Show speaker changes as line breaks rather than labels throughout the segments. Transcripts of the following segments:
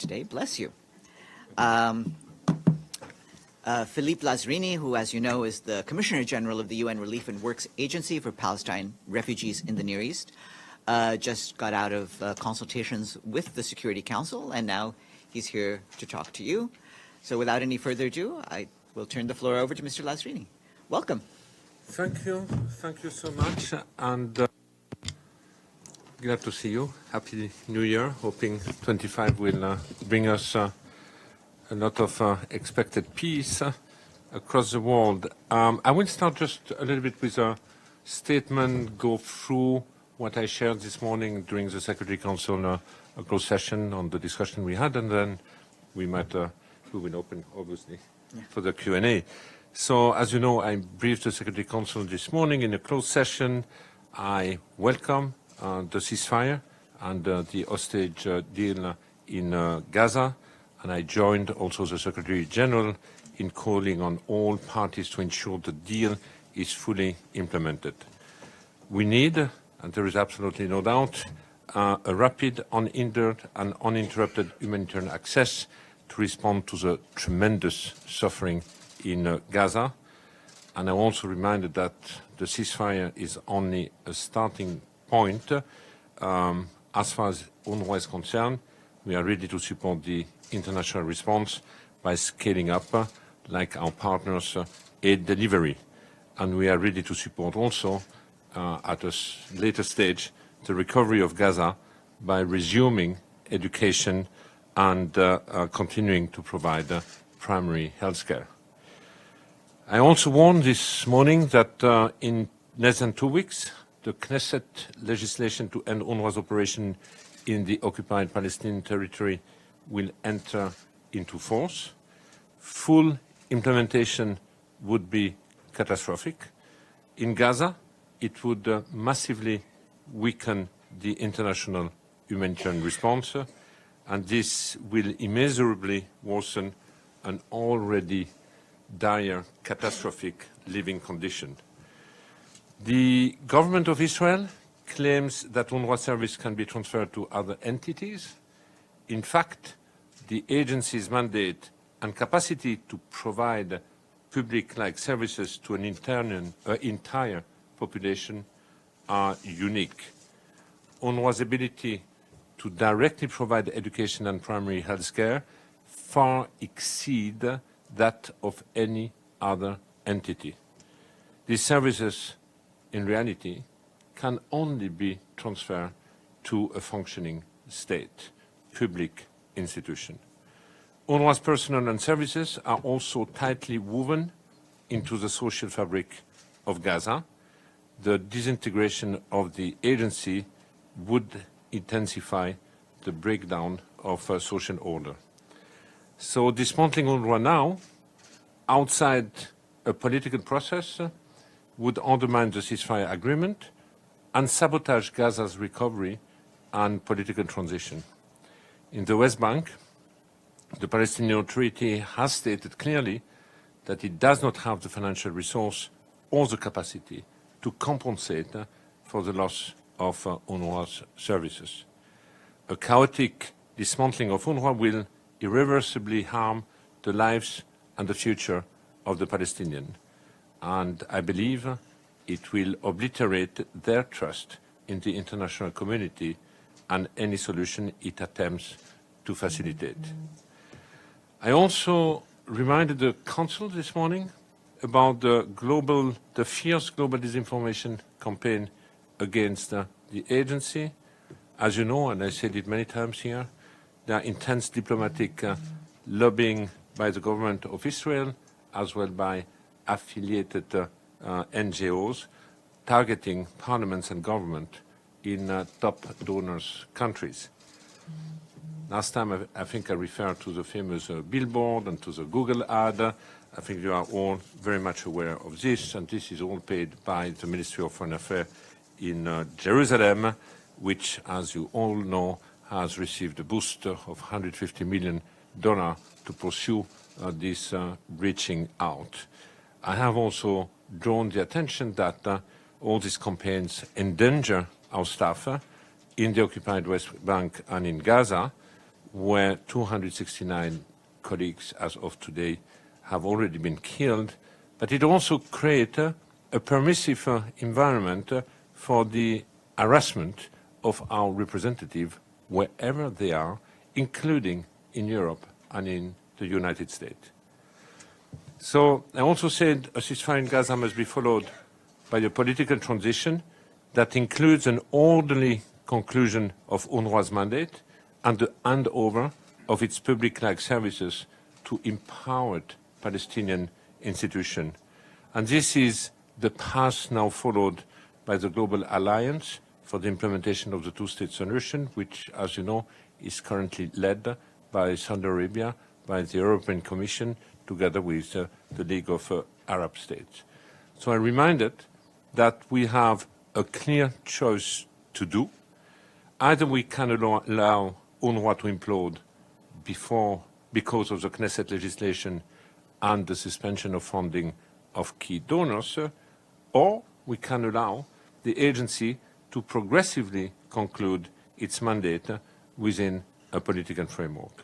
today. Bless you. Philippe Lazzarini, who, as you know, is the Commissioner General of the UN Relief and Works Agency for Palestine refugees in the Near East, just got out of consultations with the Security Council, and now he's here to talk to you. So without any further ado, I will turn the floor over to Mr. Lazzarini. Welcome.
Thank you so much, and glad to see you. Happy New Year. Hoping 25 will bring us a lot of expected peace across the world. I will start just a little bit with a statement, go through what I shared this morning during the Security Council, a closed session on the discussion we had, and then we will open, obviously, for the Q&A. So, as you know, I briefed the Security Council this morning in a closed session. I welcome the ceasefire and the hostage deal in Gaza, and I joined also the Secretary General in calling on all parties to ensure the deal is fully implemented. We need, and there is absolutely no doubt, a rapid, unhindered and uninterrupted humanitarian access to respond to the tremendous suffering in Gaza. And I'm also reminded that the ceasefire is only a starting point. As far as UNRWA is concerned, we are ready to support the international response by scaling up, like our partners, aid delivery. And we are ready to support also, at a later stage, the recovery of Gaza by resuming education and continuing to provide primary health care. I also warned this morning that in less than 2 weeks, the Knesset legislation to end UNRWA's operation in the occupied Palestinian territory will enter into force. Full implementation would be catastrophic. In Gaza, it would massively weaken the international humanitarian response, and this will immeasurably worsen an already dire, catastrophic living condition. The government of Israel claims that UNRWA service can be transferred to other entities. In fact, the agency's mandate and capacity to provide public-like services to an entire population are unique. UNRWA's ability to directly provide education and primary health care far exceed that of any other entity. These services, in reality, can only be transferred to a functioning state, public institution. UNRWA's personnel and services are also tightly woven into the social fabric of Gaza. The disintegration of the agency would intensify the breakdown of social order. So dismantling UNRWA now, outside a political process, would undermine the ceasefire agreement and sabotage Gaza's recovery and political transition. In the West Bank, the Palestinian Authority has stated clearly that it does not have the financial resource or the capacity to compensate for the loss of UNRWA's services. A chaotic dismantling of UNRWA will irreversibly harm the lives and the future of the Palestinians. And I believe it will obliterate their trust in the international community and any solution it attempts to facilitate. I also reminded the Council this morning about the fierce global disinformation campaign against the agency. As you know, and I said it many times here, there are intense diplomatic lobbying by the government of Israel, as well by affiliated NGOs, targeting parliaments and government in top donors' countries. Last time, I think I referred to the famous billboard and to the Google ad. I think you are all very much aware of this, and this is all paid by the Ministry of Foreign Affairs in Jerusalem, which, as you all know, has received a boost of $150 million to pursue this reaching out. I have also drawn the attention that all these campaigns endanger our staff in the occupied West Bank and in Gaza. where 269 colleagues as of today have already been killed, but it also creates a permissive environment for the harassment of our representatives wherever they are, including in Europe and in the United States. So I also said a ceasefire in Gaza must be followed by a political transition that includes an orderly conclusion of UNRWA's mandate and the handover of its public-like services to empowered Palestinian institutions. And this is the path now followed by the Global Alliance for the implementation of the two-state solution, which, as you know, is currently led by Saudi Arabia, by the European Commission, together with the League of Arab States. So I reminded that we have a clear choice to do. Either we can allow UNRWA to implode because of the Knesset legislation and the suspension of funding of key donors, or we can allow the agency to progressively conclude its mandate within a political framework.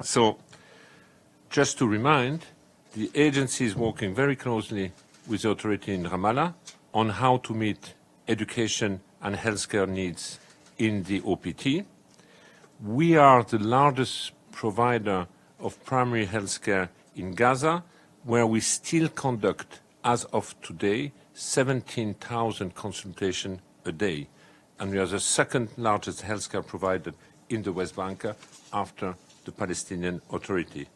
So, just to remind, the agency is working very closely with the authority in Ramallah on how to meet education and healthcare needs in the OPT. We are the largest provider of primary healthcare in Gaza, where we still conduct, as of today, 17,000 consultations a day. And we are the second largest healthcare provider in the West Bank after the Palestinian Authority.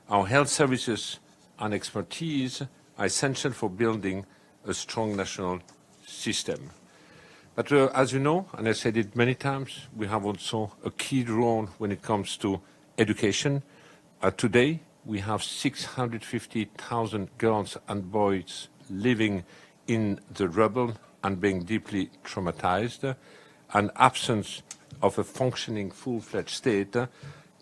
Our health services and expertise are essential for building a strong national system. But as you know, and I said it many times, we have also a key role when it comes to education. Today, we have 650,000 girls and boys living in the rubble and being deeply traumatized. And absence of a functioning full-fledged state,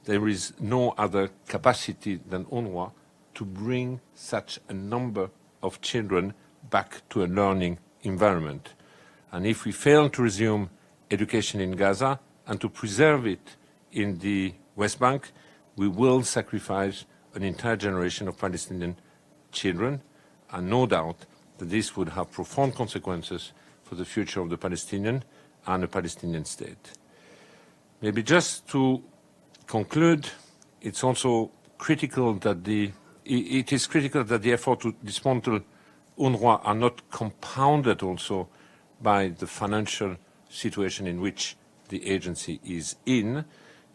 there is no other capacity than UNRWA to bring such a number of children back to a learning environment. And if we fail to resume education in Gaza and to preserve it in the West Bank, we will sacrifice an entire generation of Palestinian children, and no doubt that this would have profound consequences for the future of the Palestinian and the Palestinian state. Maybe just to conclude, it's also critical that it is critical that the effort to dismantle UNRWA are not compounded also by the financial situation in which the agency is in.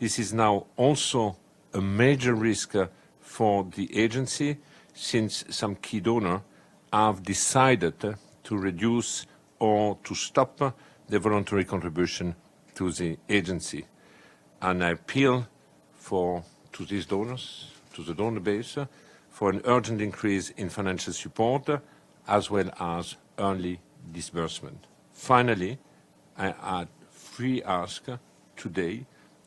This is now also a major risk for the agency, since some key donors have decided to reduce or to stop the voluntary contribution to the agency. And I appeal to these donors, to the donor base, for an urgent increase in financial support as well as early disbursement. Finally, I add three asks today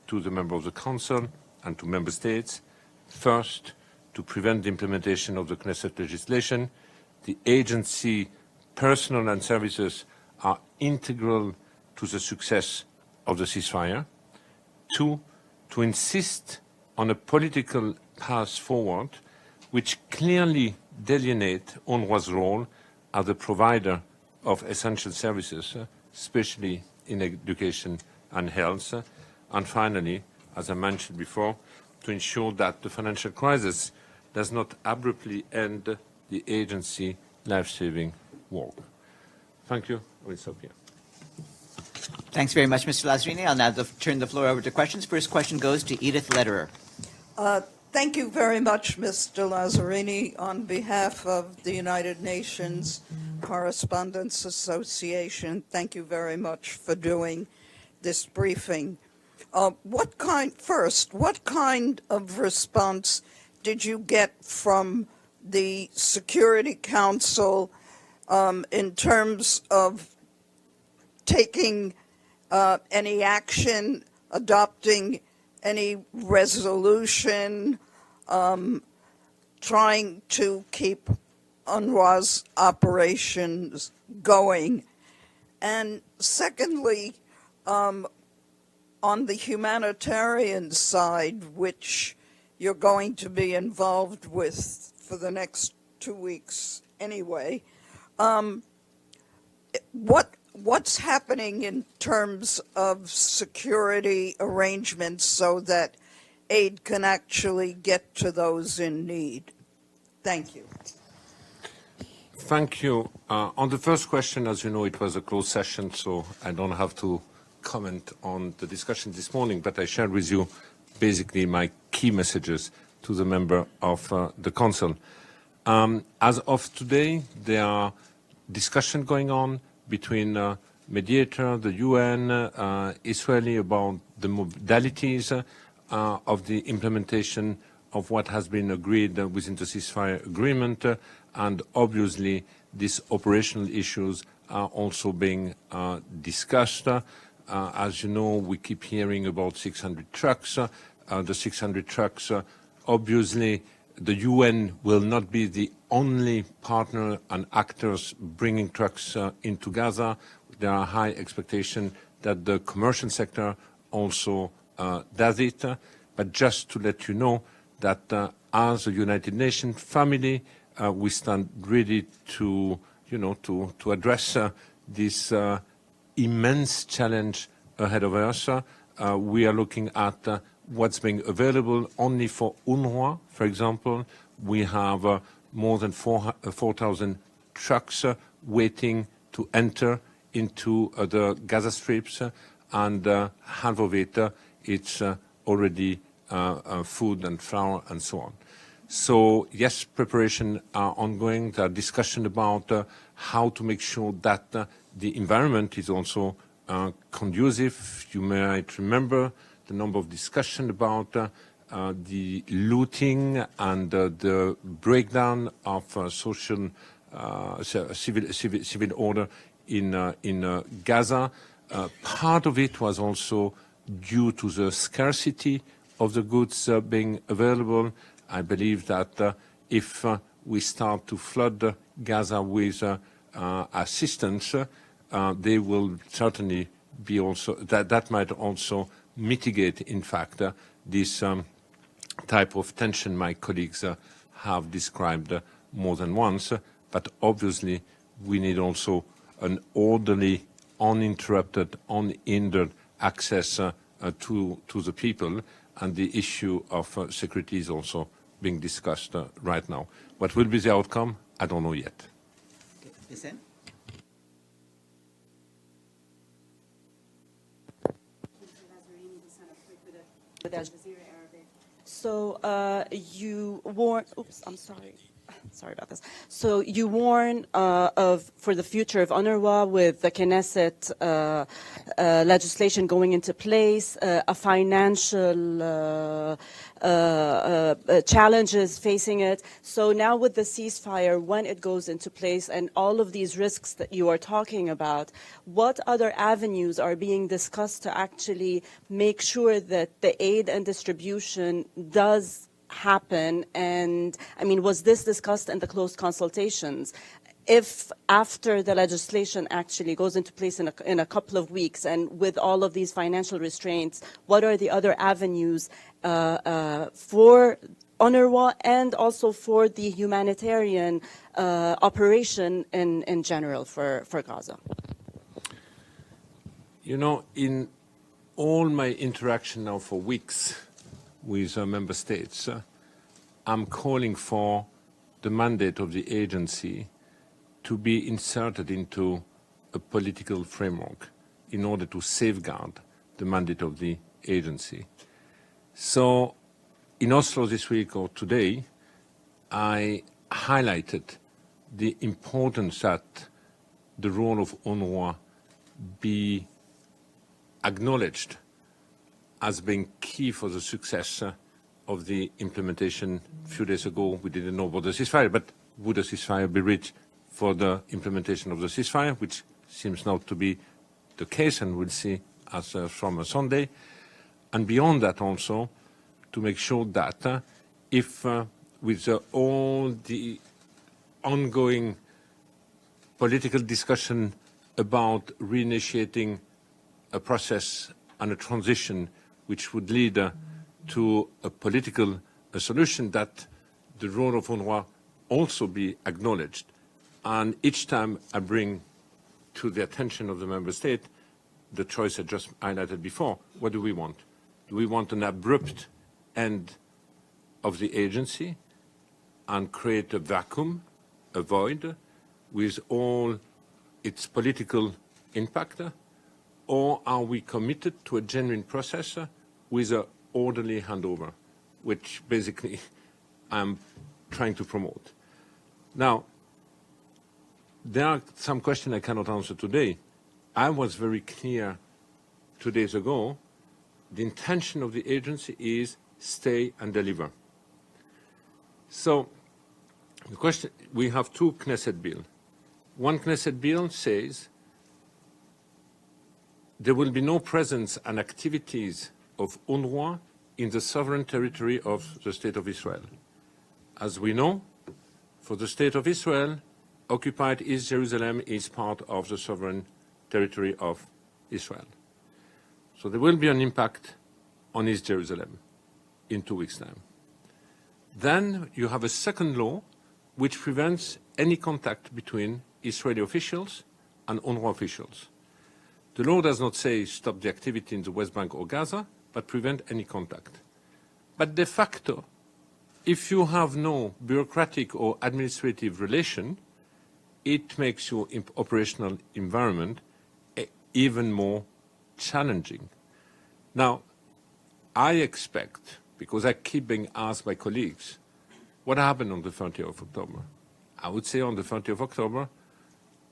to the members of the Council and to Member States. First, to prevent the implementation of the Knesset legislation, the agency personnel and services are integral to the success of the ceasefire. Two, to insist on a political path forward which clearly delineates UNRWA's role as a provider of essential services, especially in education and health. And finally, as I mentioned before, to ensure that the financial crisis does not abruptly end the agency life-saving work. Thank you. I will stop here.
Thanks very much, Mr. Lazzarini. I'll now turn the floor over to questions. First question goes to Edith Lederer.
Thank you very much, Mr. Lazzarini. On behalf of the United Nations Correspondents Association, thank you very much for doing this briefing. What kind of response did you get from the Security Council in terms of taking any action, adopting any resolution, trying to keep UNRWA's operations going? And secondly, on the humanitarian side, which you're going to be involved with for the next 2 weeks anyway, what's happening in terms of security arrangements so that aid can actually get to those in need? Thank you.
Thank you. On the first question, as you know, it was a closed session, so I don't have to comment on the discussion this morning, but I shared with you basically my key messages to the member of the Council. As of today, there are discussions going on between mediator, the UN, Israeli about the modalities of the implementation of what has been agreed within the ceasefire agreement, and obviously these operational issues are also being discussed. As you know, we keep hearing about 600 trucks. The 600 trucks, obviously, the UN will not be the only partner and actors bringing trucks into Gaza. There are high expectations that the commercial sector also does it. But just to let you know that as a United Nations family, we stand ready to, to address this immense challenge ahead of us. We are looking at what's being available only for UNRWA, for example. We have more than 4,000 trucks waiting to enter into the Gaza strips, and half of it, it's already food and flour and so on. So yes, preparations are ongoing. There are discussions about how to make sure that the environment is also conducive. You might remember the number of discussions about the looting and the breakdown of social civil order in Gaza. Part of it was also due to the scarcity of the goods being available. I believe that if we start to flood Gaza with assistance, they will certainly be also, that might also mitigate, in fact, this type of tension my colleagues have described more than once. But obviously, we need also an orderly, uninterrupted, unhindered access to the people, and the issue of security is also being discussed right now. What will be the outcome? I don't know yet.
Hussein?
So you warn. Oops, I'm sorry. Sorry about this. So you warn for the future of UNRWA with the Knesset legislation going into place, a financial challenges facing it. So now with the ceasefire, when it goes into place and all of these risks that you are talking about, what other avenues are being discussed to actually make sure that the aid and distribution does happen? And I mean, was this discussed in the closed consultations? If after the legislation actually goes into place in a couple of weeks, and with all of these financial restraints, what are the other avenues for UNRWA and also for the humanitarian operation in general for Gaza?
You know, in all my interaction now for weeks with member states, I'm calling for the mandate of the agency to be inserted into a political framework in order to safeguard the mandate of the agency. So in Oslo this week or today, I highlighted the importance that the role of UNRWA be acknowledged as being key for the success of the implementation. A few days ago, we didn't know about the ceasefire, but would a ceasefire be reached for the implementation of the ceasefire, which seems now to be the case, and we'll see as from Sunday. And beyond that also, to make sure that if with all the ongoing political discussion about reinitiating a process and a transition which would lead to a political solution, that the role of UNRWA also be acknowledged. And each time I bring to the attention of the member state the choice I just highlighted before, what do we want? Do we want an abrupt end of the agency and create a vacuum, a void, with all its political impact? Or are we committed to a genuine process with an orderly handover, which basically I'm trying to promote? Now, there are some questions I cannot answer today. I was very clear 2 days ago. The intention of the agency is stay and deliver. So the question, we have two Knesset bills. One Knesset bill says there will be no presence and activities of UNRWA in the sovereign territory of the State of Israel. As we know, for the State of Israel, occupied East Jerusalem is part of the sovereign territory of Israel. So there will be an impact on East Jerusalem in 2 weeks' time. Then you have a second law which prevents any contact between Israeli officials and UNRWA officials. The law does not say stop the activity in the West Bank or Gaza, but prevent any contact. But de facto, if you have no bureaucratic or administrative relation, it makes your operational environment even more challenging. Now, I expect, because I keep being asked by colleagues, what happened on the 30th of October? I would say on the 30th of October,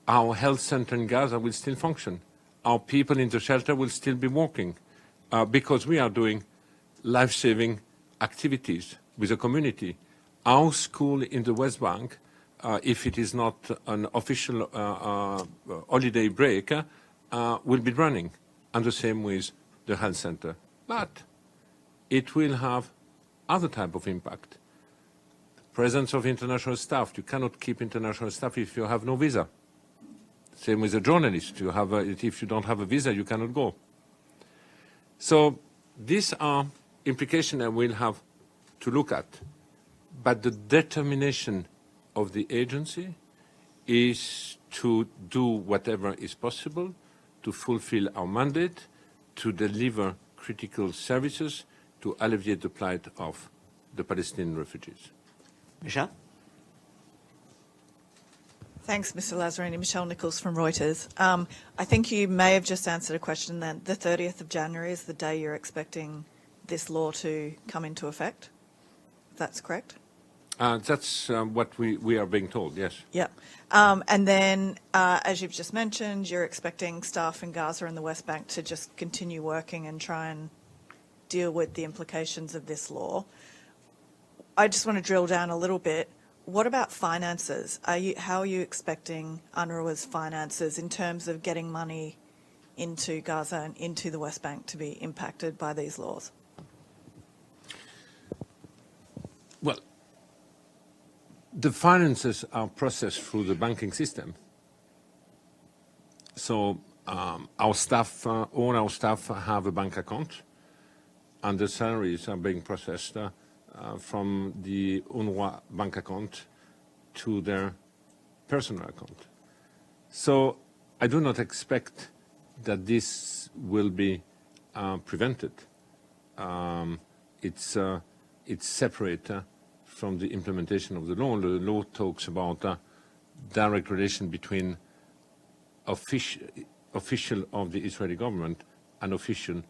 our health center in Gaza will still function. Our people in the shelter will still be working because we are doing life-saving activities with the community. Our school in the West Bank, if it is not an official holiday break, will be running, and the same with the health center. But it will have other type of impact. Presence of international staff. You cannot keep international staff if you have no visa. Same with a journalist. If you don't have a visa, you cannot go. So these are implications that we'll have to look at. But the determination of the agency is to do whatever is possible to fulfill our mandate, to deliver critical services, to alleviate the plight of the Palestinian refugees.
Michelle?
Thanks, Mr. Lazzarini. Michelle Nichols from Reuters. I think you may have just answered a question then. The 30th of January is the day you're expecting this law to come into effect. That's correct?
That's what we are being told, yes.
Yeah. And then, as you've just mentioned, you're expecting staff in Gaza and the West Bank to just continue working and try and deal with the implications of this law. I just want to drill down a little bit. What about finances? How are you expecting UNRWA's finances in terms of getting money into Gaza and into the West Bank to be impacted by these laws?
Well, the finances are processed through the banking system. So our staff, all our staff have a bank account, and the salaries are being processed from the UNRWA bank account to their personal account. So I do not expect that this will be prevented. It's separate from the implementation of the law. The law talks about direct relation between official of the Israeli government and official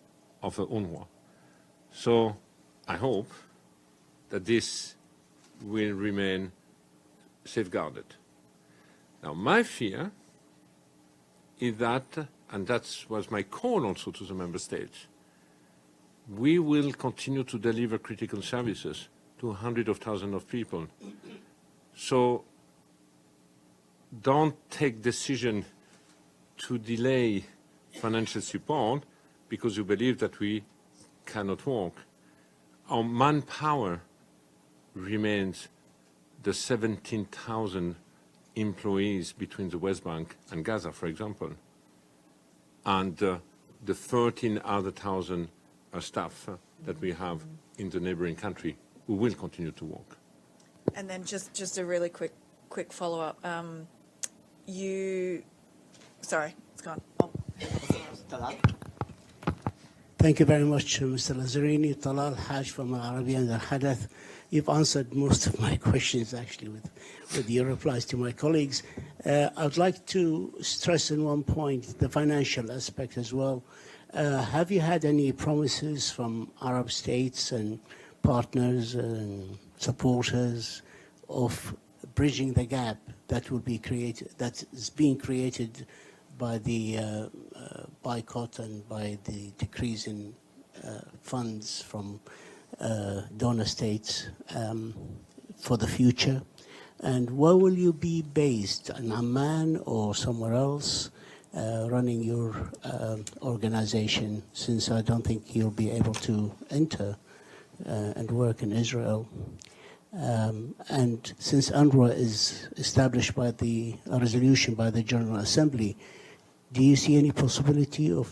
of the UNRWA. So I hope that this will remain safeguarded. Now, my fear is that, and that was my call also to the member states, we will continue to deliver critical services to hundreds of thousands of people. So don't take decision to delay financial support because you believe that we cannot work. Our manpower remains the 17,000 employees between the West Bank and Gaza, for example. And the 13,000 staff that we have in the neighboring country who will continue to work.
And then just a really quick follow-up. Sorry, it's gone. Oh.
Thank you very much, Mr. Lazzarini. Talal Haj from Al Arabiya and Al Hadath. You've answered most of my questions, actually, with your replies to my colleagues. I'd like to stress in one point the financial aspect as well. Have you had any promises from Arab states and partners and supporters of bridging the gap that will be created, that is being created by the boycott and by the decrease in funds from donor states for the future? And where will you be based, in Amman or somewhere else, running your organization, since I don't think you'll be able to enter and work in Israel? And since UNRWA is established by a resolution by the General Assembly, do you see any possibility of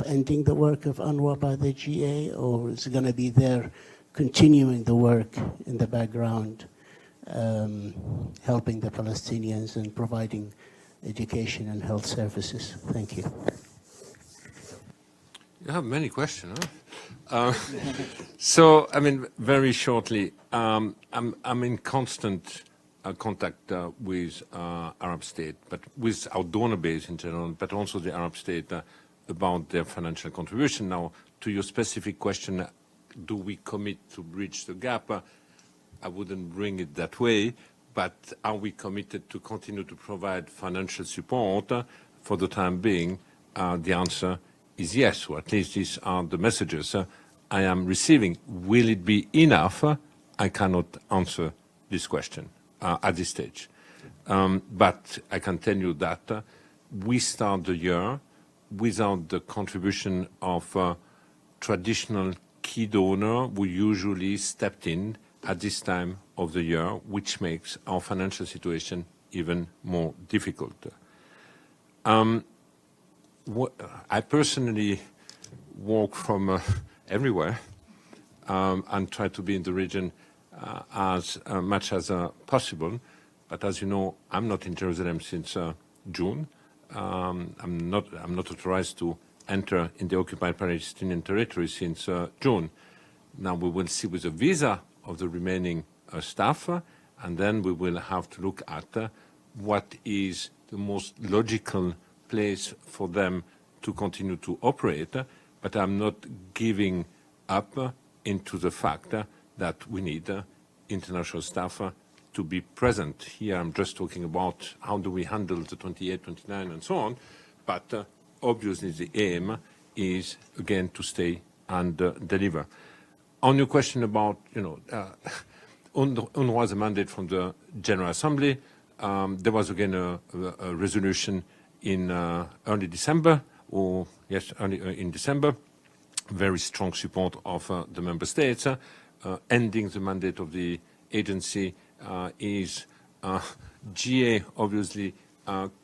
ending the work of UNRWA by the GA, or is it going to be there continuing the work in the background, helping the Palestinians and providing education and health services? Thank you.
You have many questions, huh? So, I mean, very shortly, I'm in constant contact with Arab state, but with our donor base in general, but also the Arab state about their financial contribution. Now, to your specific question, do we commit to bridge the gap? I wouldn't bring it that way, but are we committed to continue to provide financial support for the time being? The answer is yes, or at least these are the messages I am receiving. Will it be enough? I cannot answer this question at this stage. But I can tell you that we start the year without the contribution of traditional key donor who usually stepped in at this time of the year, which makes our financial situation even more difficult. I personally walk from everywhere and try to be in the region as much as possible. But as you know, I'm not in Jerusalem since June. I'm not authorized to enter in the occupied Palestinian territory since June. Now we will see with the visa of the remaining staff, and then we will have to look at what is the most logical place for them to continue to operate. But I'm not giving up into the fact that we need international staff to be present. Here I'm just talking about how do we handle the 28, 29 and so on, but obviously the aim is again to stay and deliver. On your question about, UNRWA's mandate from the General Assembly, there was again a resolution in early December, in December, very strong support of the member states. Ending the mandate of the agency is GA, obviously,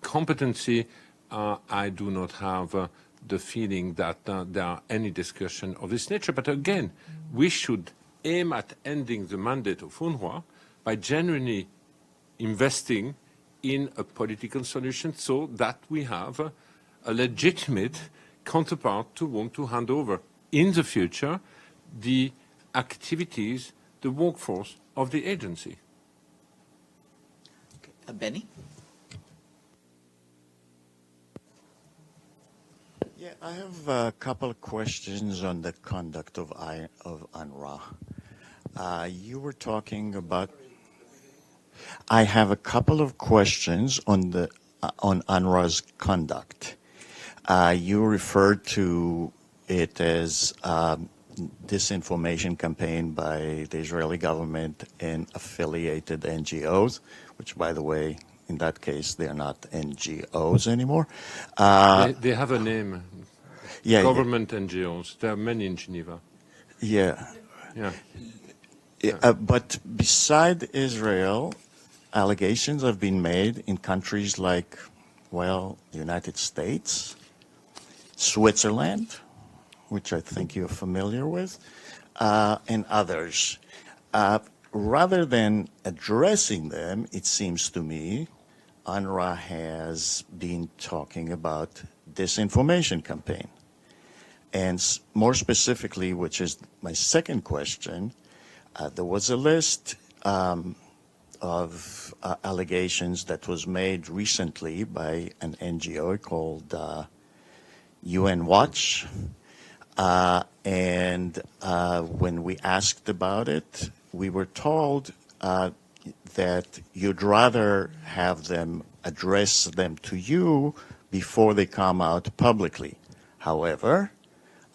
competency. I do not have the feeling that there are any discussion of this nature. But again, we should aim at ending the mandate of UNRWA by genuinely investing in a political solution so that we have a legitimate counterpart to whom to hand over in the future the activities, the workforce of the agency.
Okay. Benny?
Yeah, I have a couple of questions on the conduct of UNRWA. You were talking about. I have a couple of questions on UNRWA's conduct. You referred to it as disinformation campaign by the Israeli government and affiliated NGOs, which, by the way, in that case, they're not NGOs anymore.
They have a name.
Yeah,
Government NGOs. There are many in Geneva.
Yeah.
Yeah.
But beside Israel, allegations have been made in countries like, well, the United States, Switzerland, which I think you're familiar with, and others. Rather than addressing them, it seems to me, UNRWA has been talking about disinformation campaign. And more specifically, which is my second question, there was a list of allegations that was made recently by an NGO called UN Watch. And when we asked about it, we were told that you'd rather have them address them to you before they come out publicly. However,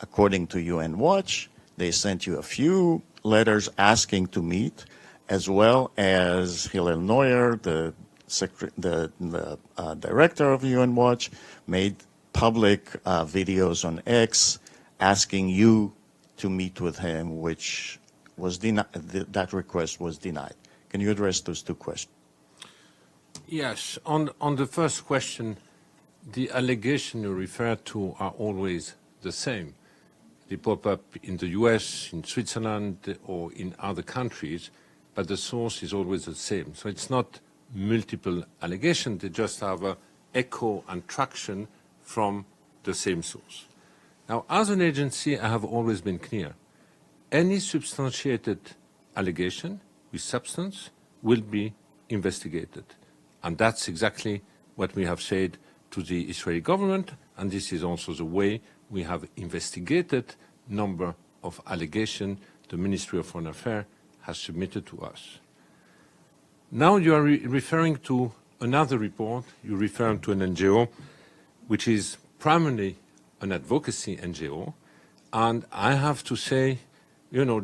according to UN Watch, they sent you a few letters asking to meet, as well as Hillel Neuer, the director of UN Watch, made public videos on X asking you to meet with him, which was that request was denied. Can you address those two questions?
Yes. On the first question, the allegations you refer to are always the same. They pop up in the US, in Switzerland, or in other countries, but the source is always the same. So it's not multiple allegations. They just have an echo and traction from the same source. Now, as an agency, I have always been clear. Any substantiated allegation with substance will be investigated. And that's exactly what we have said to the Israeli government, and this is also the way we have investigated number of allegations the Ministry of Foreign Affairs has submitted to us. Now you are referring to another report. You refer to an NGO, which is primarily an advocacy NGO, and I have to say,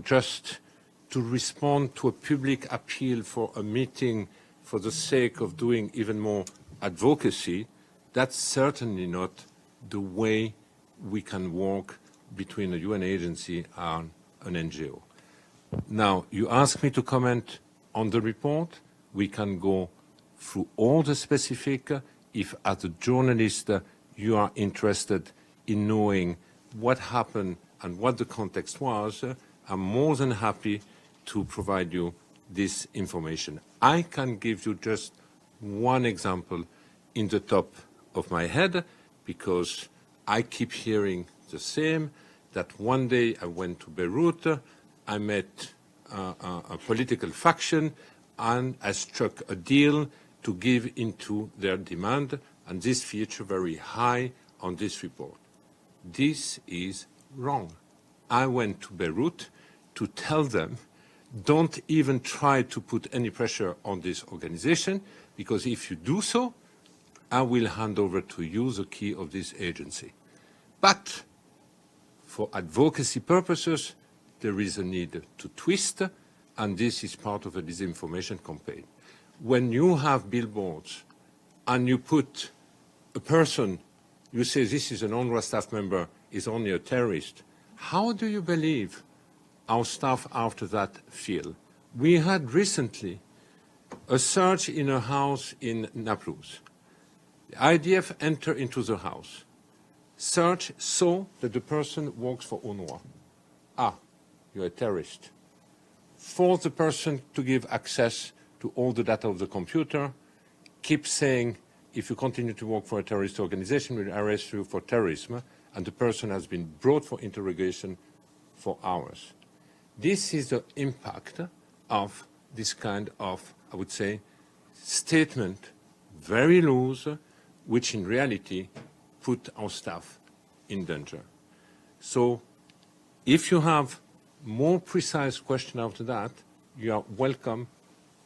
just to respond to a public appeal for a meeting for the sake of doing even more advocacy, that's certainly not the way we can work between a UN agency and an NGO. Now, you ask me to comment on the report. We can go through all the specific. If, as a journalist, you are interested in knowing what happened and what the context was, I'm more than happy to provide you this information. I can give you just one example in the top of my head, because I keep hearing the same, that one day I went to Beirut, I met a political faction, and I struck a deal to give into their demand, and this featured very high on this report. This is wrong. I went to Beirut to tell them, don't even try to put any pressure on this organization, because if you do so, I will hand over to you the key of this agency. But for advocacy purposes, there is a need to twist, and this is part of a disinformation campaign. When you have billboards and you put a person, you say this is an UNRWA staff member, is only a terrorist, how do you believe our staff after that feel? We had recently a search in a house in Naples. The IDF entered into the house. Search saw that the person works for UNRWA. You're a terrorist. Force the person to give access to all the data of the computer. Keep saying, if you continue to work for a terrorist organization, we'll arrest you for terrorism. And the person has been brought for interrogation for hours. This is the impact of this kind of, I would say, statement, very loose, which in reality put our staff in danger. So if you have more precise question after that, you are welcome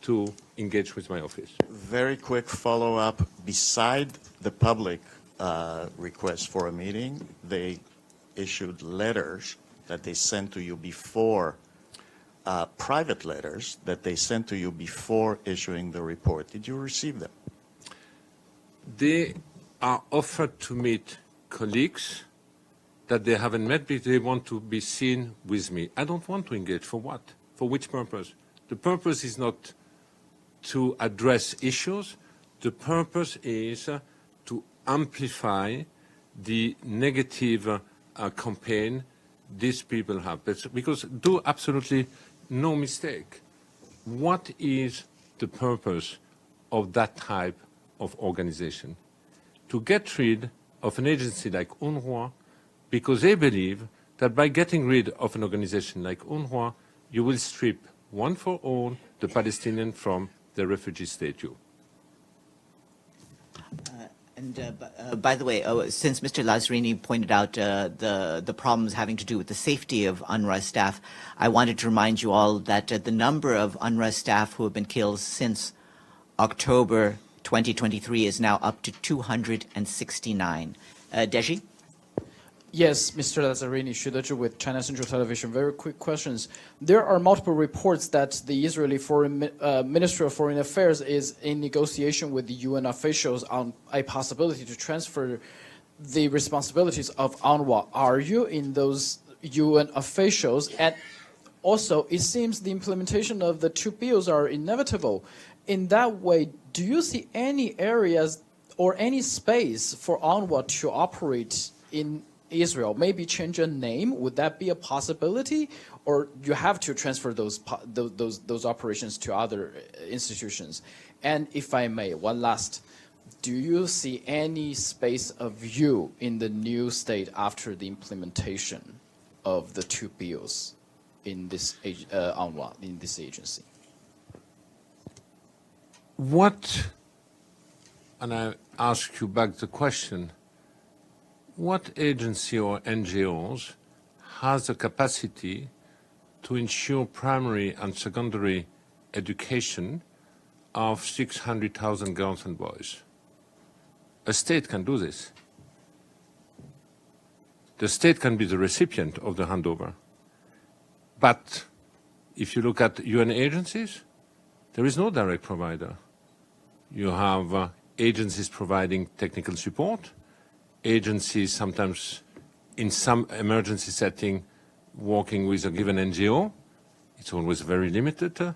to engage with my office.
Very quick follow-up. Beside the public request for a meeting, they issued letters that they sent to you before, private letters that they sent to you before issuing the report. Did you receive them?
They are offered to meet colleagues that they haven't met because they want to be seen with me. I don't want to engage. For what? For which purpose? The purpose is not to address issues. The purpose is to amplify the negative campaign these people have. Because do absolutely no mistake, what is the purpose of that type of organization? To get rid of an agency like UNRWA, because they believe that by getting rid of an organization like UNRWA, you will strip one for all the Palestinians from the refugee status.
By the way, since Mr. Lazzarini pointed out the problems having to do with the safety of UNRWA staff, I wanted to remind you all that the number of UNRWA staff who have been killed since October 2023 is now up to 269. Deji?
Yes, Mr. Lazzarini, Shudaju with China Central Television. Very quick questions. There are multiple reports that the Israeli Ministry of Foreign Affairs is in negotiation with the UN officials on a possibility to transfer the responsibilities of UNRWA. Are you in those UN officials? And also, it seems the implementation of the two bills are inevitable. In that way, do you see any areas or any space for UNRWA to operate in Israel? Maybe change a name, would that be a possibility? Or you have to transfer those operations to other institutions? And if I may, one last, do you see any space of you in the new state after the implementation of the two bills in this UNRWA, in this agency?
What, and I ask you back the question, what agency or NGOs has the capacity to ensure primary and secondary education of 600,000 girls and boys? A state can do this. The state can be the recipient of the handover. But if you look at UN agencies, there is no direct provider. You have agencies providing technical support, agencies sometimes in some emergency setting working with a given NGO. It's always very limited,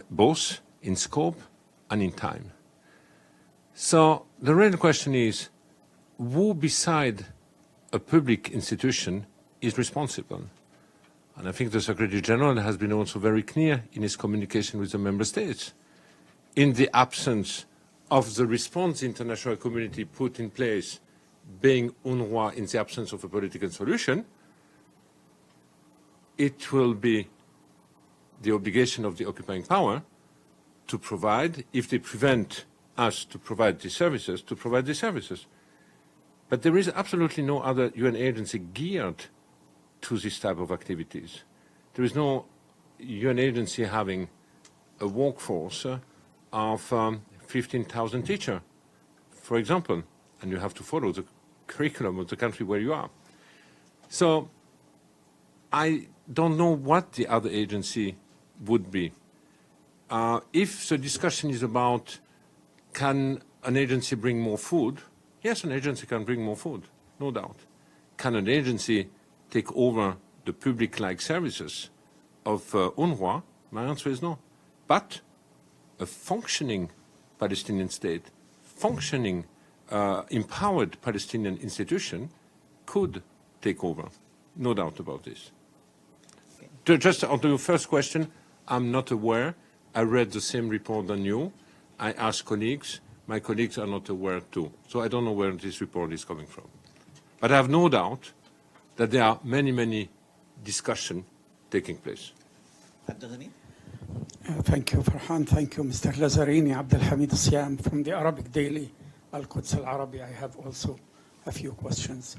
both in scope and in time. So the real question is, who beside a public institution is responsible? And I think the Secretary General has been also very clear in his communication with the member states. In the absence of the response the international community put in place, being UNRWA in the absence of a political solution, it will be the obligation of the occupying power to provide, if they prevent us to provide these services, to provide these services. But there is absolutely no other UN agency geared to this type of activities. There is no UN agency having a workforce of 15,000 teachers, for example, and you have to follow the curriculum of the country where you are. So I don't know what the other agency would be. If the discussion is about can an agency bring more food, yes, an agency can bring more food, no doubt. Can an agency take over the public-like services of UNRWA? My answer is no. But a functioning Palestinian state, functioning empowered Palestinian institution could take over, no doubt about this. Just on to your first question, I'm not aware. I read the same report than you. I asked colleagues. My colleagues are not aware too. So I don't know where this report is coming from. But I have no doubt that there are many, many discussions taking place.
Thank you, Farhan. Thank you, Mr. Lazzarini. Abdel Hamid Siam from the Arabic daily Al-Quds Al-Arabi. I have also a few questions.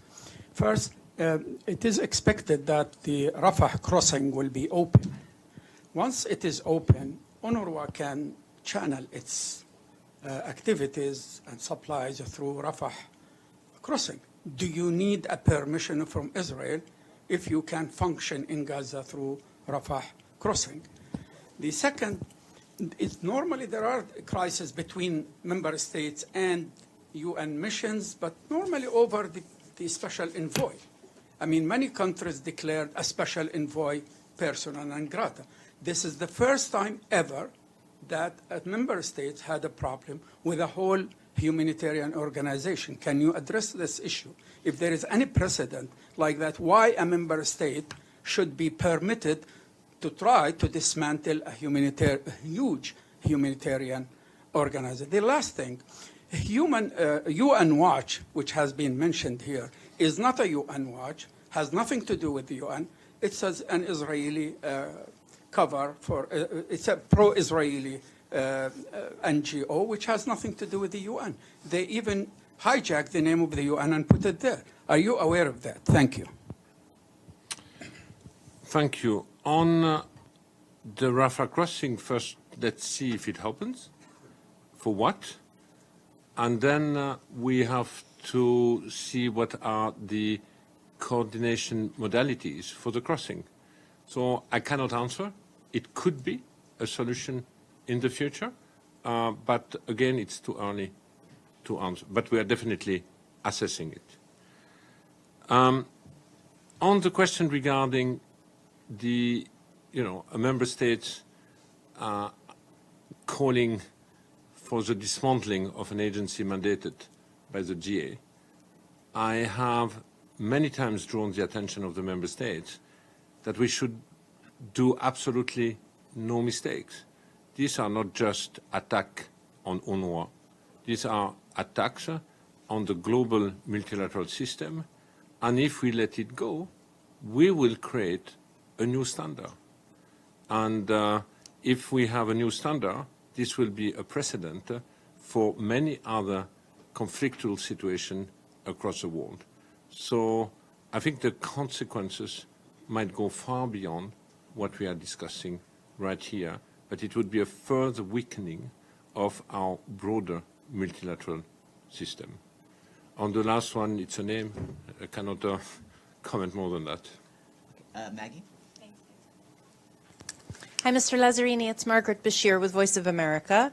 First, it is expected that the Rafah crossing will be open. Once it is open, UNRWA can channel its activities and supplies through Rafah crossing. Do you need a permission from Israel if you can function in Gaza through Rafah crossing? The second is normally there are crises between member states and UN missions, but normally over the special envoy. I mean, many countries declared a special envoy persona non grata. This is the first time ever that a member state had a problem with a whole humanitarian organization. Can you address this issue? If there is any precedent like that, why a member state should be permitted to try to dismantle a huge humanitarian organization? The last thing, UN Watch, which has been mentioned here, is not a UN Watch, has nothing to do with the UN. It's an Israeli cover for, it's a pro-Israeli NGO, which has nothing to do with the UN. They even hijacked the name of the UN and put it there. Are you aware of that? Thank you.
Thank you. On the Rafah crossing, first, let's see if it happens. For what? And then we have to see what are the coordination modalities for the crossing. So I cannot answer. It could be a solution in the future, but again, it's too early to answer. But we are definitely assessing it. On the question regarding the, a member state calling for the dismantling of an agency mandated by the GA, I have many times drawn the attention of the member states that we should do absolutely no mistakes. These are not just attacks on UNRWA. These are attacks on the global multilateral system, and if we let it go, we will create a new standard. And if we have a new standard, this will be a precedent for many other conflictual situations across the world. So I think the consequences might go far beyond what we are discussing right here, but it would be a further weakening of our broader multilateral system. On the last one, it's a name. I cannot comment more than that.
Maggie?
Hi, Mr. Lazzarini. It's Margaret Bashir with Voice of America.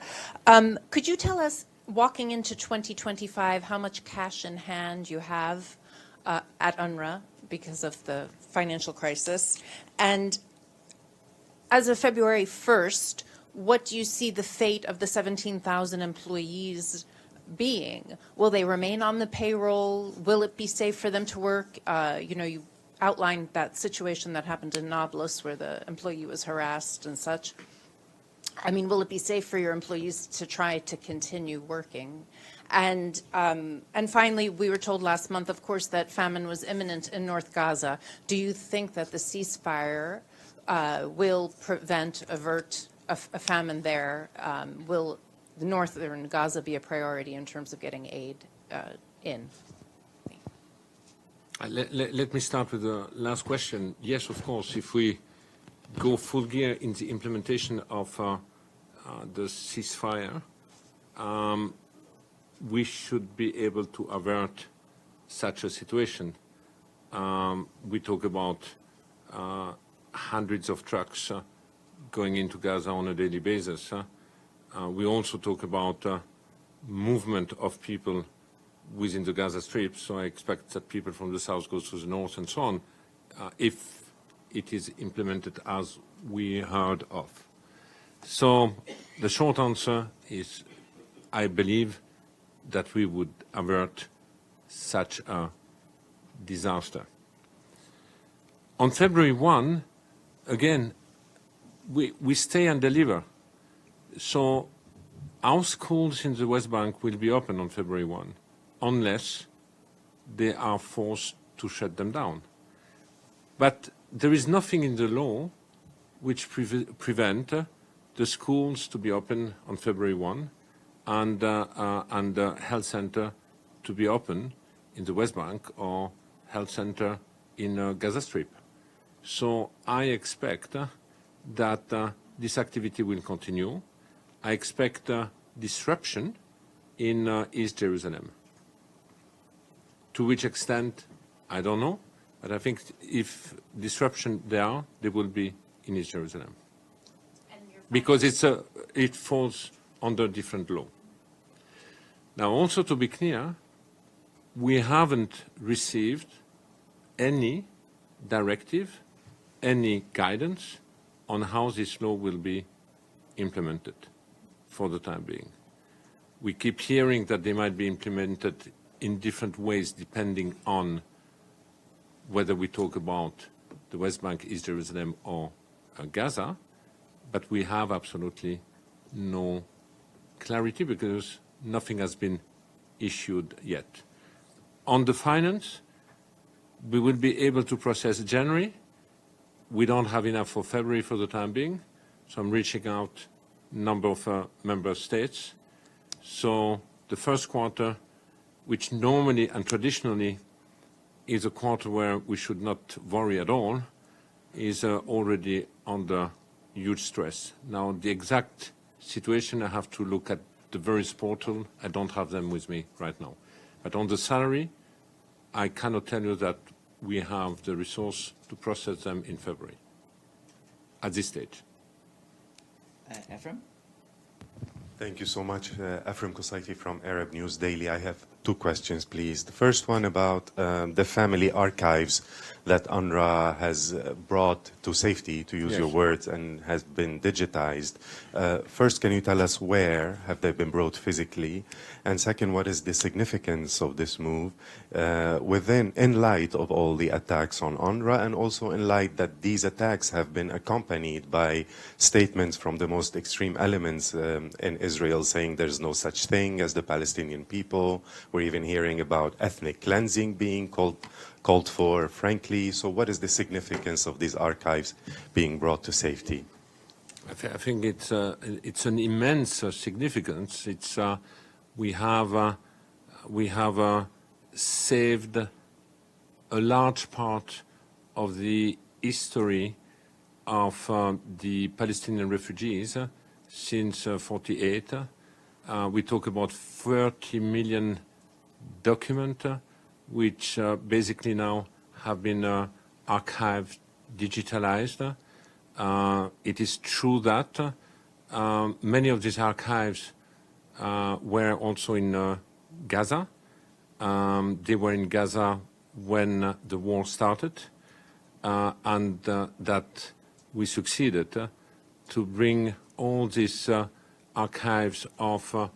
Could you tell us, walking into 2025, how much cash in hand you have at UNRWA because of the financial crisis? And as of February 1st, what do you see the fate of the 17,000 employees being? Will they remain on the payroll? Will it be safe for them to work? You outlined that situation that happened in Nablus where the employee was harassed and such. I mean, will it be safe for your employees to try to continue working? And finally, we were told last month, of course, that famine was imminent in North Gaza. Do you think that the ceasefire will avert a famine there? Will the northern Gaza be a priority in terms of getting aid in?
Let me start with the last question. Yes, of course, if we go full gear in the implementation of the ceasefire, we should be able to avert such a situation. We talk about hundreds of trucks going into Gaza on a daily basis. We also talk about movement of people within the Gaza Strip, so I expect that people from the south go to the north and so on, if it is implemented as we heard of. So the short answer is I believe that we would avert such a disaster. On February 1, again, we stay and deliver. So our schools in the West Bank will be open on February 1 unless they are forced to shut them down. But there is nothing in the law which prevent the schools to be open on February 1 and the health center to be open in the West Bank or health center in Gaza Strip. So I expect that this activity will continue. I expect disruption in East Jerusalem. To which extent, I don't know, but I think if disruption there will be in East Jerusalem. Because it falls under different law. Now, also to be clear, we haven't received any directive, any guidance on how this law will be implemented for the time being. We keep hearing that they might be implemented in different ways depending on whether we talk about the West Bank, East Jerusalem, or Gaza, but we have absolutely no clarity because nothing has been issued yet. On the finance, we will be able to process January. We don't have enough for February for the time being, so I'm reaching out a number of member states. So the first quarter, which normally and traditionally is a quarter where we should not worry at all, is already under huge stress. Now, the exact situation, I have to look at the various portal. I don't have them with me right now. But on the salary, I cannot tell you that we have the resource to process them in February at this stage.
Ephraim?
Thank you so much. Ephraim Kosaiti from Arab News Daily. I have two questions, please. The first one about the family archives that UNRWA has brought to safety, to use your words, and has been digitized. First, can you tell us where have they been brought physically? And second, what is the significance of this move in light of all the attacks on UNRWA, and also in light that these attacks have been accompanied by statements from the most extreme elements in Israel saying there's no such thing as the Palestinian people. We're even hearing about ethnic cleansing being called for, frankly. So what is the significance of these archives being brought to safety?
I think it's an immense significance. It's we have saved a large part of the history of the Palestinian refugees since 1948. We talk about 30 million documents which basically now have been archived, digitalized. It is true that many of these archives were also in Gaza. They were in Gaza when the war started, and that we succeeded to bring all these archives of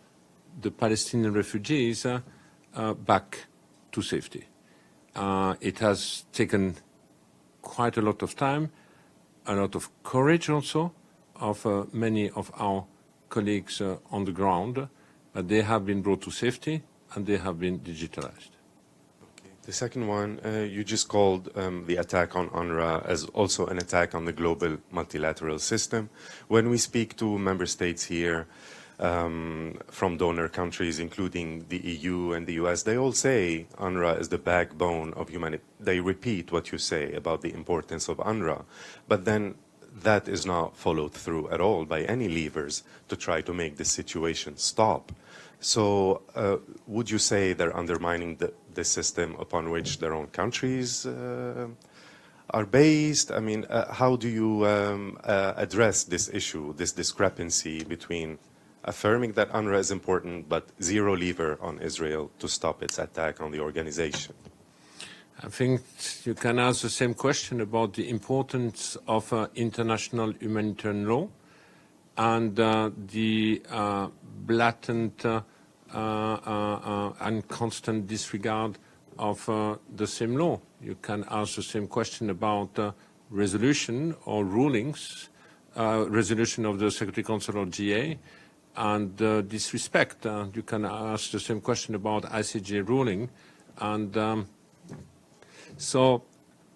the Palestinian refugees back to safety. It has taken quite a lot of time, a lot of courage also of many of our colleagues on the ground, but they have been brought to safety and they have been digitalized.
The second one, you just called the attack on UNRWA as also an attack on the global multilateral system. When we speak to member states here from donor countries, including the EU and the US, they all say UNRWA is the backbone of humanity. They repeat what you say about the importance of UNRWA, but then that is not followed through at all by any levers to try to make this situation stop. So would you say they're undermining the system upon which their own countries are based? I mean, how do you address this issue, this discrepancy between affirming that UNRWA is important but zero lever on Israel to stop its attack on the organization?
I think you can ask the same question about the importance of international humanitarian law and the blatant and constant disregard of the same law. You can ask the same question about resolution or rulings, resolution of the Security Council or GA, and disrespect. You can ask the same question about ICJ ruling, and so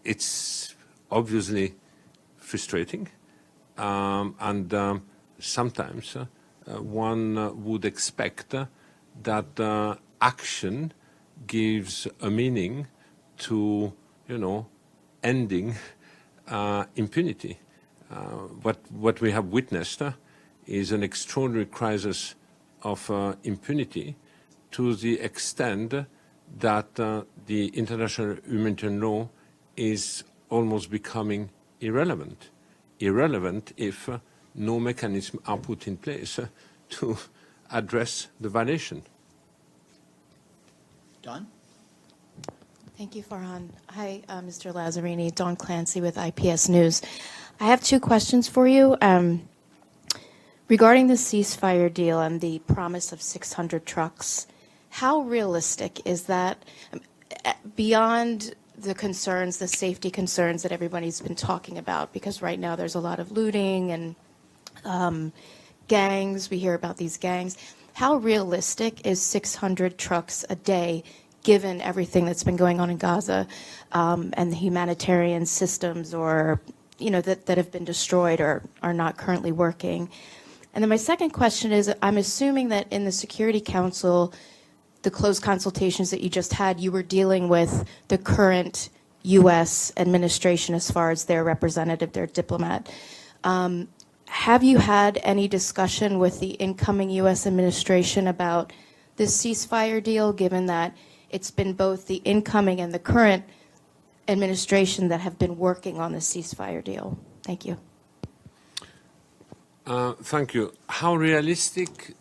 it's obviously frustrating, and sometimes one would expect that action gives a meaning to, ending impunity. What we have witnessed is an extraordinary crisis of impunity to the extent that the international humanitarian law is almost becoming irrelevant. Irrelevant if no mechanism are put in place to address the violation.
Dawn?
Thank you, Farhan. Hi, Mr. Lazzarini. Dawn Clancy with IPS News. I have two questions for you. Regarding the ceasefire deal and the promise of 600 trucks, how realistic is that beyond the concerns, the safety concerns that everybody's been talking about? Because right now there's a lot of looting and gangs. We hear about these gangs. How realistic is 600 trucks a day, given everything that's been going on in Gaza and the humanitarian systems or, that have been destroyed or are not currently working? And then my second question is, I'm assuming that in the Security Council, the closed consultations that you just had, you were dealing with the current U.S. administration as far as their representative, their diplomat. Have you had any discussion with the incoming U.S. administration about this ceasefire deal, given that it's been both the incoming and the current administration that have been working on the ceasefire deal? Thank you.
Thank you. How realistic?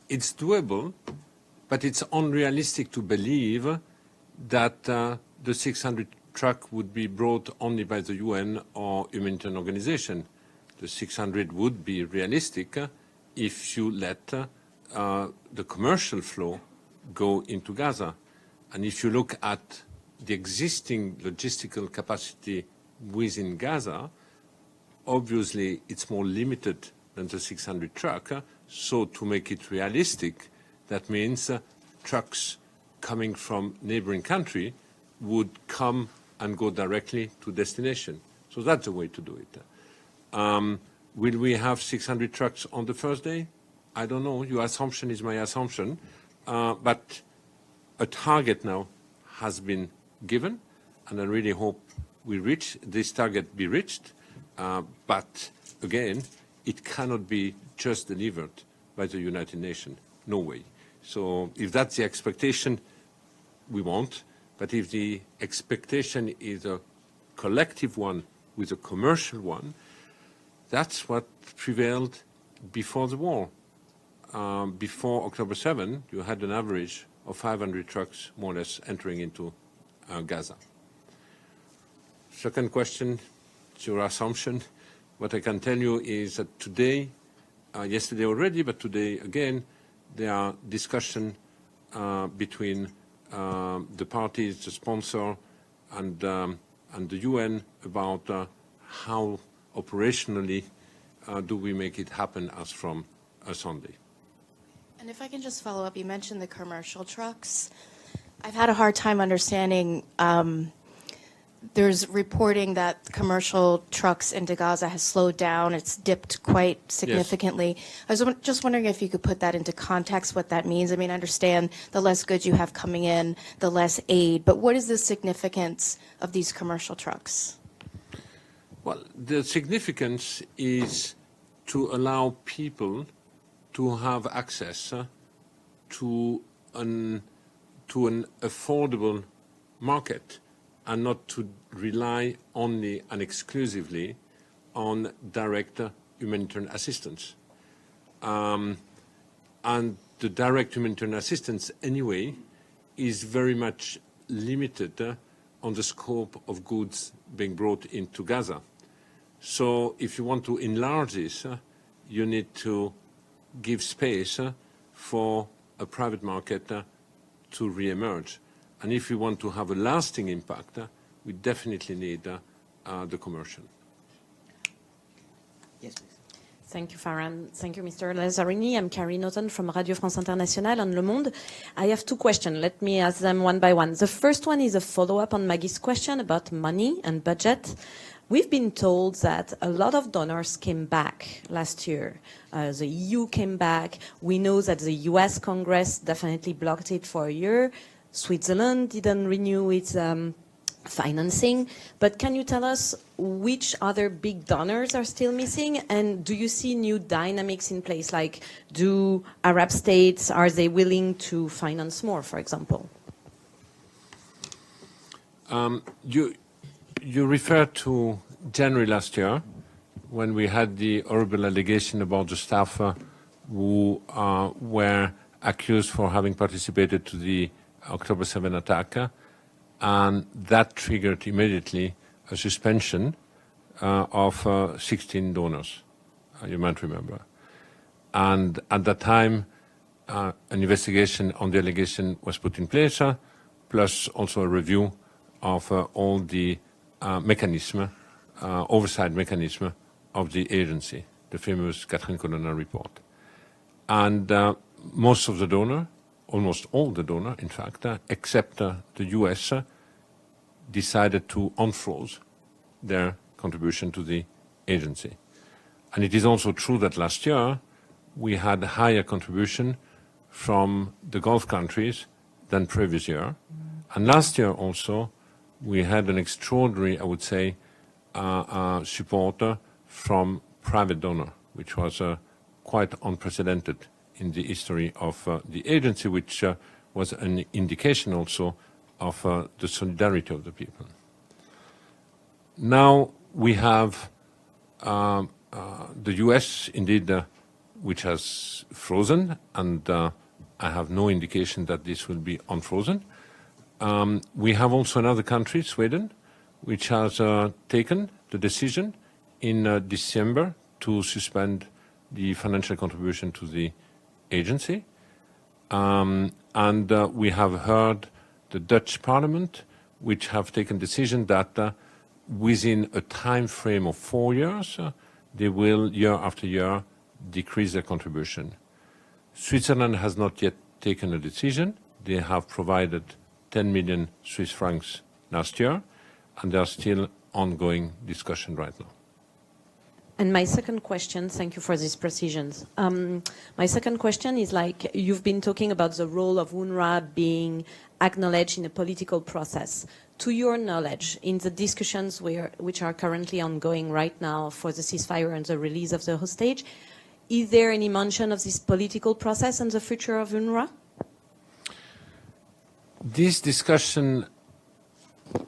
It's doable, but it's unrealistic to believe that the 600 truck would be brought only by the UN or humanitarian organization. The 600 would be realistic if you let the commercial flow go into Gaza. And if you look at the existing logistical capacity within Gaza, obviously it's more limited than the 600 truck. So to make it realistic, that means trucks coming from neighboring country would come and go directly to destination. So that's the way to do it. Will we have 600 trucks on the first day? I don't know. Your assumption is my assumption. But a target now has been given, and I really hope we reach this target be reached. But again, it cannot be just delivered by the United Nations. No way. So if that's the expectation, we won't. But if the expectation is a collective one with a commercial one, that's what prevailed before the war. Before October 7, you had an average of 500 trucks, more or less, entering into Gaza. Second question, it's your assumption. What I can tell you is that today, yesterday already, but today again, there are discussions between the parties, the sponsor, and the UN about how operationally do we make it happen as from a Sunday.
And if I can just follow up, you mentioned the commercial trucks. I've had a hard time understanding. There's reporting that commercial trucks into Gaza has slowed down. It's dipped quite significantly. Yes. I was just wondering if you could put that into context, what that means. I mean, I understand the less goods you have coming in, the less aid. But what is the significance of these commercial trucks?
Well, the significance is to allow people to have access to an affordable market, and not to rely only and exclusively on direct humanitarian assistance. And the direct humanitarian assistance, anyway, is very much limited on the scope of goods being brought into Gaza. So if you want to enlarge this, you need to give space for a private market to re-emerge. And if we want to have a lasting impact, we definitely need the commercial.
Yes, please.
Thank you, Farhan. Thank you, Mr. Lazzarini. I'm Carrie Norton from Radio France Internationale and Le Monde. I have two questions. Let me ask them one by one. The first one is a follow-up on Maggie's question about money and budget. We've been told that a lot of donors came back last year. The EU came back. We know that the US Congress definitely blocked it for a year. Switzerland didn't renew its financing. But can you tell us which other big donors are still missing? And do you see new dynamics in place? Like, do Arab states, are they willing to finance more, for example?
You refer to January last year, when we had the horrible allegation about the staff who were accused for having participated to the October 7 attack, and that triggered immediately a suspension of 16 donors, you might remember. And at that time, an investigation on the allegation was put in place, plus also a review of all the oversight mechanism of the agency, the famous Catherine Colonna report. And most of the donors, almost all the donors, in fact, except the US, decided to unfreeze their contribution to the agency. And it is also true that last year we had a higher contribution from the Gulf countries than previous year. And last year also we had an extraordinary, I would say, support from private donor, which was quite unprecedented in the history of the agency, which was an indication also of the solidarity of the people. Now we have the US, indeed, which has frozen, and I have no indication that this will be unfrozen. We have also another country, Sweden, which has taken the decision in December to suspend the financial contribution to the agency. And we have heard the Dutch Parliament, which have taken decision that within a time frame of 4 years, they will, year after year, decrease their contribution. Switzerland has not yet taken a decision. They have provided 10 million Swiss francs last year, and there are still ongoing discussion right now.
And my second question, thank you for these precisions. My second question is, like, you've been talking about the role of UNRWA being acknowledged in a political process. To your knowledge, in the discussions which are currently ongoing right now for the ceasefire and the release of the hostage, is there any mention of this political process and the future of UNRWA?
This discussion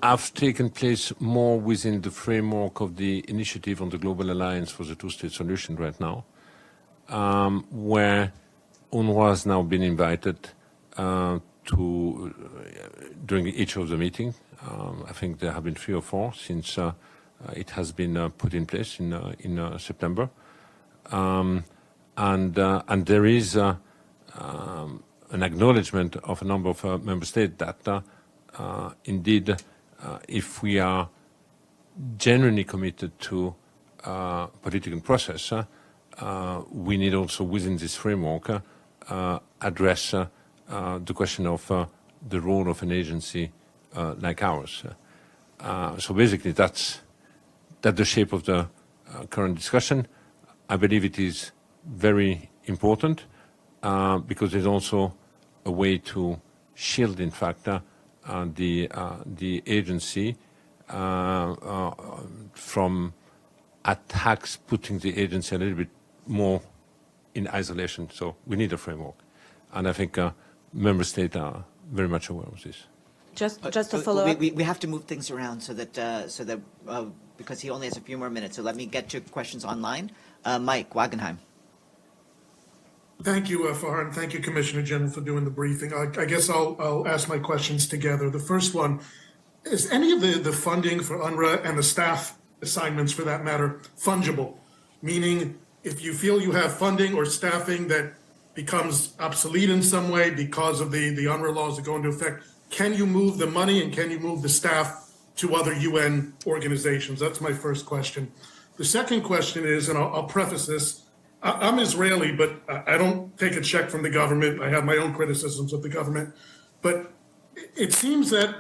have taken place more within the framework of the initiative on the Global Alliance for the Two-State Solution right now, where UNRWA has now been invited during each of the meetings. I think there have been 3 or 4 since it has been put in place in September. And there is an acknowledgement of a number of member states that indeed, if we are genuinely committed to political process, we need also within this framework address the question of the role of an agency like ours. So basically that's the shape of the current discussion. I believe it is very important because there's also a way to shield, in fact, the agency from attacks, putting the agency a little bit more in isolation. So we need a framework. And I think member states are very much aware of this.
Just to follow up.
We have to move things around so that because he only has a few more minutes. So let me get to questions online. Mike Wagenheim.
Thank you, Farhan. Thank you, Commissioner General, for doing the briefing. I guess I'll ask my questions together. The first one, is any of the funding for UNRWA and the staff assignments, for that matter, fungible? Meaning, if you feel you have funding or staffing that becomes obsolete in some way because of the UNRWA laws that go into effect, can you move the money and can you move the staff to other UN organizations? That's my first question. The second question is, and I'll preface this, I'm Israeli, but I don't take a check from the government. I have my own criticisms of the government. But it seems that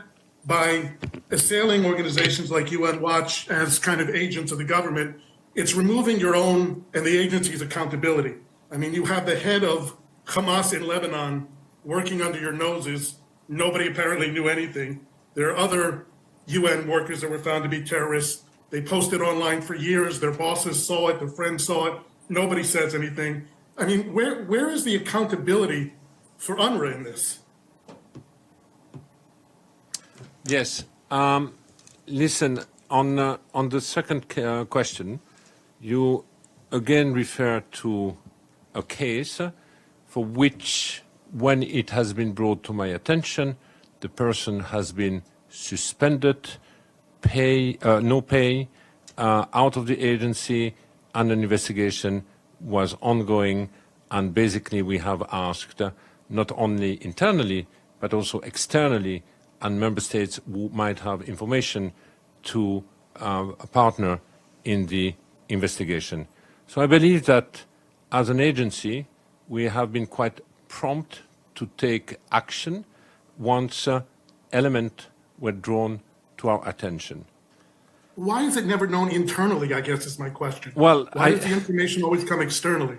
by assailing organizations like UN Watch as kind of agents of the government, it's removing your own and the agency's accountability. I mean, you have the head of Hamas in Lebanon working under your noses. Nobody apparently knew anything. There are other UN workers that were found to be terrorists. They posted online for years. Their bosses saw it. Their friends saw it. Nobody says anything. I mean, where is the accountability for UNRWA in this?
Yes. Listen, on the second question, you again refer to a case for which, when it has been brought to my attention, the person has been suspended, no pay, out of the agency, and an investigation was ongoing, And basically, we have asked not only internally, but also externally, and member states who might have information to a partner in the investigation. So I believe that as an agency, we have been quite prompt to take action once elements were drawn to our attention.
Why is it never known internally, I guess is my question?
Well,
why does the information always come externally?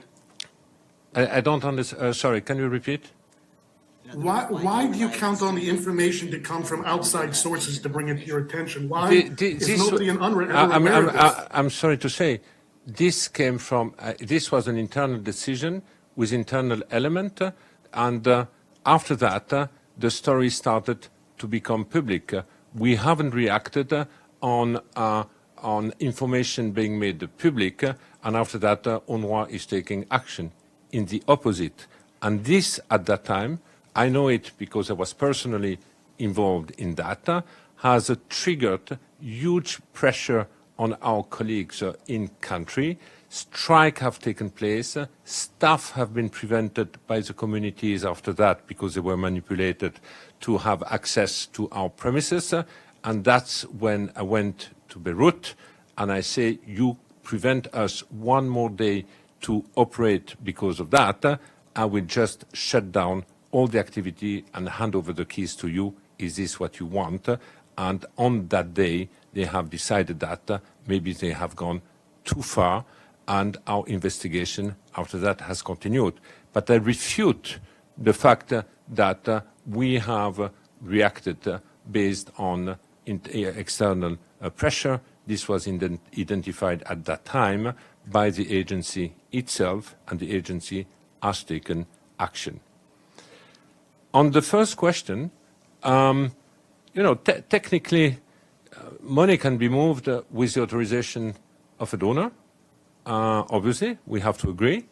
I don't understand. Sorry, can you repeat?
Why do you count on the information to come from outside sources to bring it to your attention? Why is nobody in UNRWA ever aware of this?
I'm sorry to say, this came from, this was an internal decision with internal element, and after that, the story started to become public. We haven't reacted on information being made public, and after that, UNRWA is taking action in the opposite. And this, at that time, I know it because I was personally involved in that, has triggered huge pressure on our colleagues in country. Strikes have taken place. Staff have been prevented by the communities after that because they were manipulated to have access to our premises. And that's when I went to Beirut and I say, you prevent us one more day to operate because of that. I will just shut down all the activity and hand over the keys to you. Is this what you want? And on that day, they have decided that maybe they have gone too far, and our investigation after that has continued. But I refute the fact that we have reacted based on external pressure. This was identified at that time by the agency itself, and the agency has taken action. On the first question, technically, money can be moved with the authorization of a donor. Obviously, we have to agree.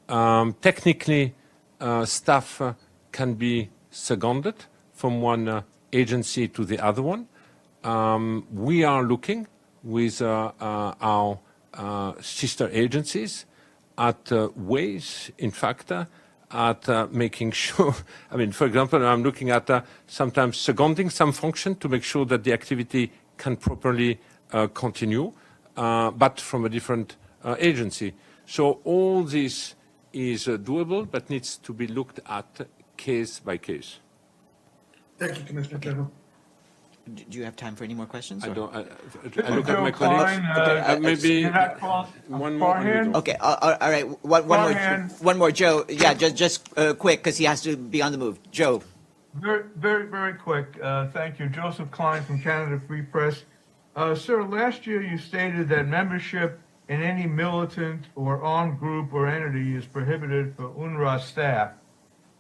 Technically, staff can be seconded from one agency to the other one. We are looking with our sister agencies at ways, in fact, at making sure, I mean, for example, I'm looking at sometimes seconding some function to make sure that the activity can properly continue, but from a different agency. So all this is doable, but needs to be looked at case by case.
Thank you, Commissioner General.
Do you have time for any more questions?
I don't. I
look at my colleagues.
Maybe one more.
Okay. All right. One more. Joe. Yeah. Just quick, because he has to be on the move. Joe.
Very quick. Thank you, Joseph Klein from Canada Free Press. Sir, last year you stated that membership in any militant or armed group or entity is prohibited for UNRWA staff.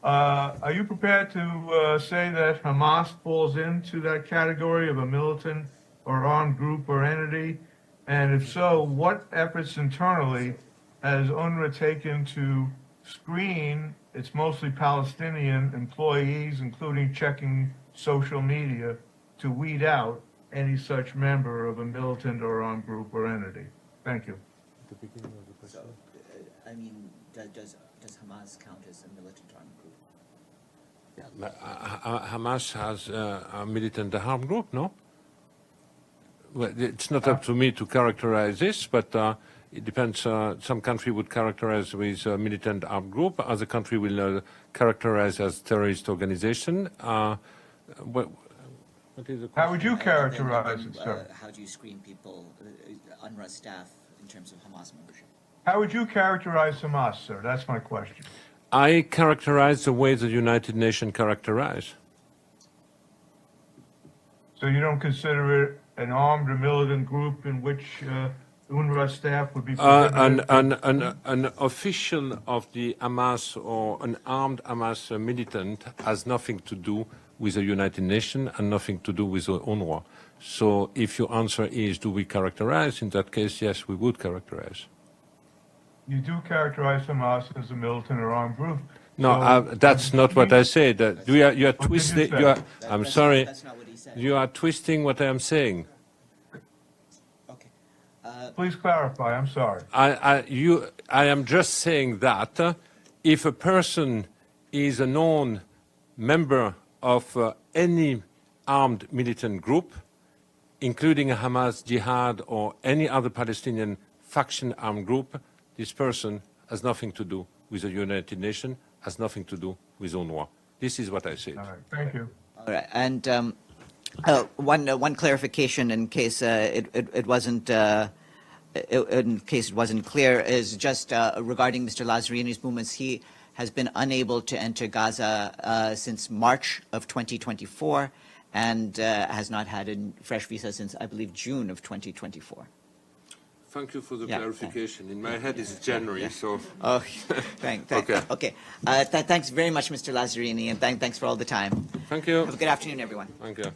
Are you prepared to say that Hamas falls into that category of a militant or armed group or entity? And if so, what efforts internally has UNRWA taken to screen its mostly Palestinian employees, including checking social media, to weed out any such member of a militant or armed group or entity? Thank you.
At the beginning of the question. So, I mean, does Hamas count as a militant armed group?
Hamas has a militant armed group, no? Well, it's not up to me to characterize this, but it depends. Some country would characterize with a militant armed group. Other country will characterize as terrorist organization. What is the question?
How would you characterize it, sir?
How do you screen people, UNRWA staff, in terms of Hamas membership?
How would you characterize Hamas, sir? That's my question.
I characterize the way the United Nations characterize.
So you don't consider it an armed or militant group in which UNRWA staff would be
an official of the Hamas or an armed Hamas militant has nothing to do with the United Nations and nothing to do with the UNRWA. So if your answer is, do we characterize? In that case, yes, we would characterize.
You do characterize Hamas as a militant or armed group.
No,
so,
that's not what I said. You are twisting. I'm sorry. You are twisting what I am saying.
Okay.
Please clarify. I'm sorry.
I am just saying that if a person is a known member of any armed militant group, including a Hamas, Jihad, or any other Palestinian faction armed group, this person has nothing to do with the United Nations, has nothing to do with UNRWA. This is what I said.
All right, thank you.
All right, and one clarification in case it wasn't in case it wasn't clear is just regarding Mr. Lazzarini's movements. He has been unable to enter Gaza since March of 2024 and has not had a fresh visa since, I believe, June of 2024.
Thank you for the clarification. In my head, it's January, so...
Oh, okay. Thanks very much, Mr. Lazzarini, and thanks for all the time.
Thank you.
Have a good afternoon, everyone.
Thank you.